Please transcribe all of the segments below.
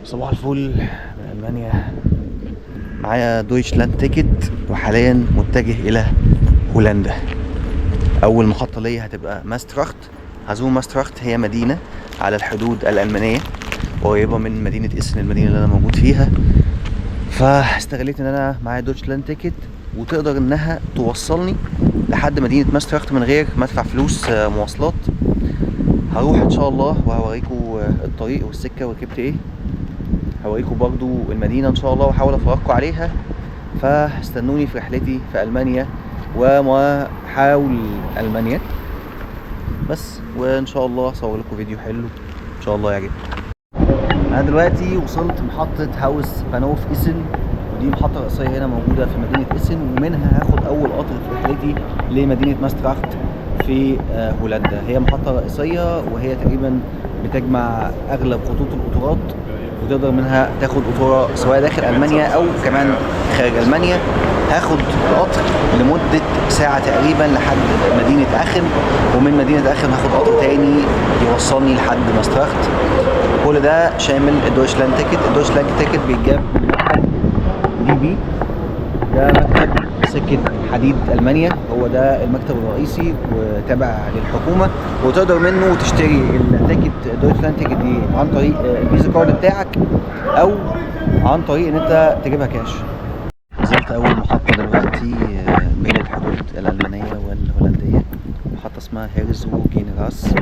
صباح الفل من ألمانيا. معايا دويتشلاند تيكت وحاليا متجه إلى هولندا. أول محطة ليا هتبقى ماستراخت. هزور ماستراخت، هي مدينة على الحدود الألمانية قريبة من مدينة إسن، المدينة اللي أنا موجود فيها. فاستغليت إن أنا معايا دويتشلاند تيكت وتقدر إنها توصلني لحد مدينة ماستراخت من غير ما أدفع فلوس مواصلات. هروح إن شاء الله وهوريكم الطريق والسكة وركبت إيه. هوريكم برضو المدينة ان شاء الله واحاول افرجكم عليها. فاستنوني في رحلتي في المانيا ومحاول المانيا بس، وان شاء الله اصور لكم فيديو حلو ان شاء الله يعجبكم. انا دلوقتي وصلت محطة هاوس بانوف إسن، ودي محطة رئيسية هنا موجودة في مدينة إسن، ومنها هاخد اول قطر في رحلتي لمدينة ماستراخت في هولندا. هي محطة رئيسية وهي تقريبا بتجمع اغلب خطوط القطارات، وتقدر منها تاخد قطورة سواء داخل ألمانيا أو كمان خارج ألمانيا. هاخد قطر لمدة ساعة تقريبا لحد مدينة أخن، ومن مدينة أخن هاخد قطر تاني يوصلني لحد ماستراخت. كل ده شامل الدويتشلاند تيكت. الدويتشلاند تيكت بيتجاب من مكتب DB، ده مكتب سكة حديد ألمانيا، هو ده المكتب الرئيسي وتابع للحكومة، وتقدر منه تشتري التيكت دويتشلاند تيكت دي عن طريق الفيزا كارد بتاعك أو عن طريق إن أنت تجيبها كاش. نزلت أول محطة دلوقتي بين الحدود الألمانية والهولندية، محطة اسمها هيرزو جينراس.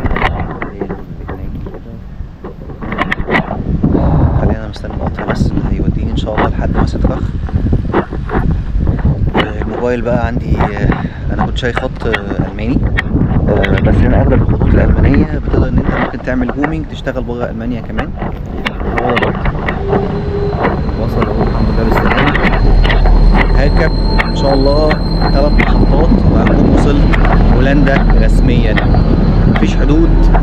خلينا نستنى القطر بس اللي هيوديني إن شاء الله لحد ماستراخت. الموبايل بقى عندي، انا كنت شايف خط الماني، بس هنا اغلب الخطوط الالمانيه بتقدر ان انت ممكن تعمل بومينج تشتغل بره المانيا كمان. وصل الحمد لله بالسلامه. هركب ان شاء الله 3 محطات وهكون وصلت هولندا رسميا. مفيش حدود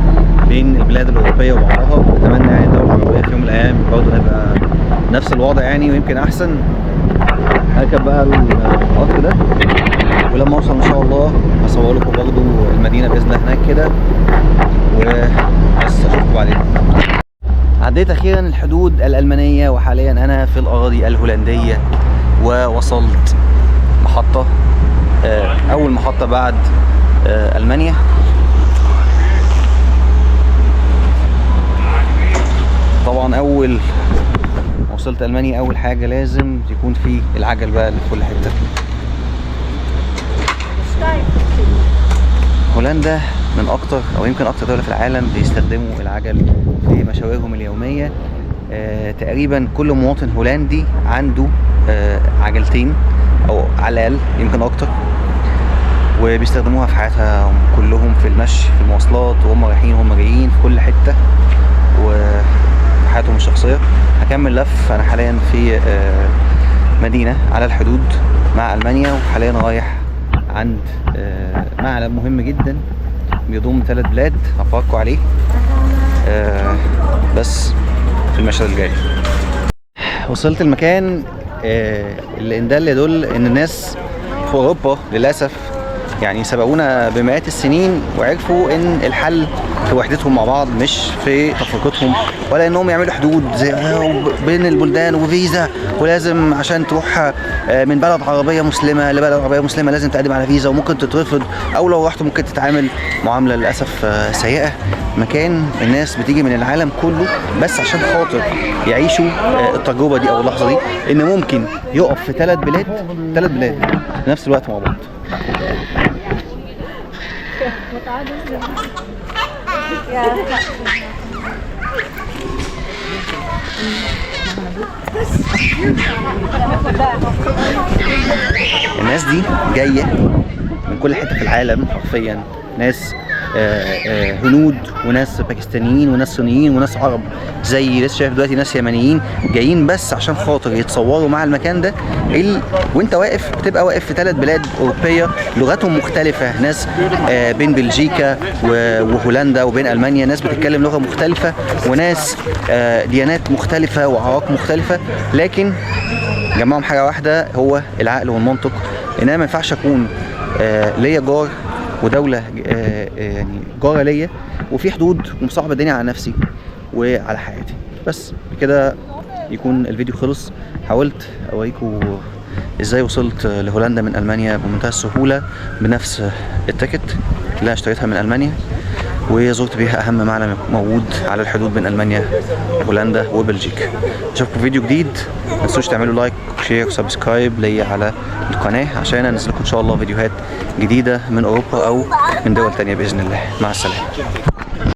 بين البلاد الاوروبيه وبعضها، واتمنى يعني الدول العربيه في يوم من الايام برضه هيبقى نفس الوضع يعني، ويمكن احسن. هركب بقى القطر ده، ولما اوصل ان شاء الله هصور لكم برضو المدينه باذن الله هناك كده، وبس اشوفكم بعدين. عديت اخيرا الحدود الالمانيه، وحاليا انا في الاراضي الهولنديه، ووصلت محطه اول محطه بعد المانيا. طبعا اول وصلت المانيا اول حاجه لازم يكون في العجل بقى اللي في كل حته. هولندا من اكتر او يمكن اكتر دوله في العالم بيستخدموا العجل في مشاويرهم اليوميه. تقريبا كل مواطن هولندي عنده عجلتين او على الاقل يمكن اكتر، وبيستخدموها في حياتهم كلهم، في المشي، في المواصلات، وهم رايحين وهم جايين، في كل حته وفي حياتهم الشخصيه. هكمل لف. انا حاليا في مدينه على الحدود مع المانيا، وحاليا رايح عند معلم مهم جدا بيضم 3 بلاد هفرجكم عليه بس في المشهد الجاي. وصلت المكان اللي ان دل يدل ان الناس في اوروبا للاسف يعني سبقونا بمئات السنين، وعرفوا ان الحل في وحدتهم مع بعض مش في تفرقتهم، ولا انهم يعملوا حدود زي بين البلدان وفيزا، ولازم عشان تروح من بلد عربيه مسلمه لبلد عربيه مسلمه لازم تقدم على فيزا وممكن تترفض، او لو رحت ممكن تتعامل معامله للاسف سيئه. مكان الناس بتيجي من العالم كله بس عشان خاطر يعيشوا التجربه دي او اللحظه دي، ان ممكن يقف في 3 بلاد في نفس الوقت مع بعض. الناس دي جاية من كل حتة في العالم حرفيا، ناس هنود وناس باكستانيين وناس صينيين وناس عرب، زي لسه شايف دلوقتي ناس يمنيين جايين بس عشان خاطر يتصوروا مع المكان ده. وانت واقف بتبقى واقف في 3 بلاد اوروبيه لغتهم مختلفه، ناس بين بلجيكا وهولندا وبين المانيا ناس بتتكلم لغه مختلفه، وناس ديانات مختلفه واعراق مختلفه، لكن جمعهم حاجه واحده هو العقل والمنطق. ان انا ما ينفعش اكون ليا جار ودوله يعني جاره ليا وفي حدود ومصاحبه الدنيا على نفسي وعلى حياتي. بس كده يكون الفيديو خلص. حاولت اوريكم ازاي وصلت لهولندا من المانيا بمنتهى السهوله بنفس التيكت اللي انا اشتريتها من المانيا، وزرت بيها اهم معلم موجود على الحدود بين المانيا هولندا وبلجيكا. اشوفكم في فيديو جديد، ما تنسوش تعملوا لايك وشير وسبسكرايب ليا على القناه عشان انزل لكم ان شاء الله فيديوهات جديده من اوروبا او من دول تانية باذن الله. مع السلامه.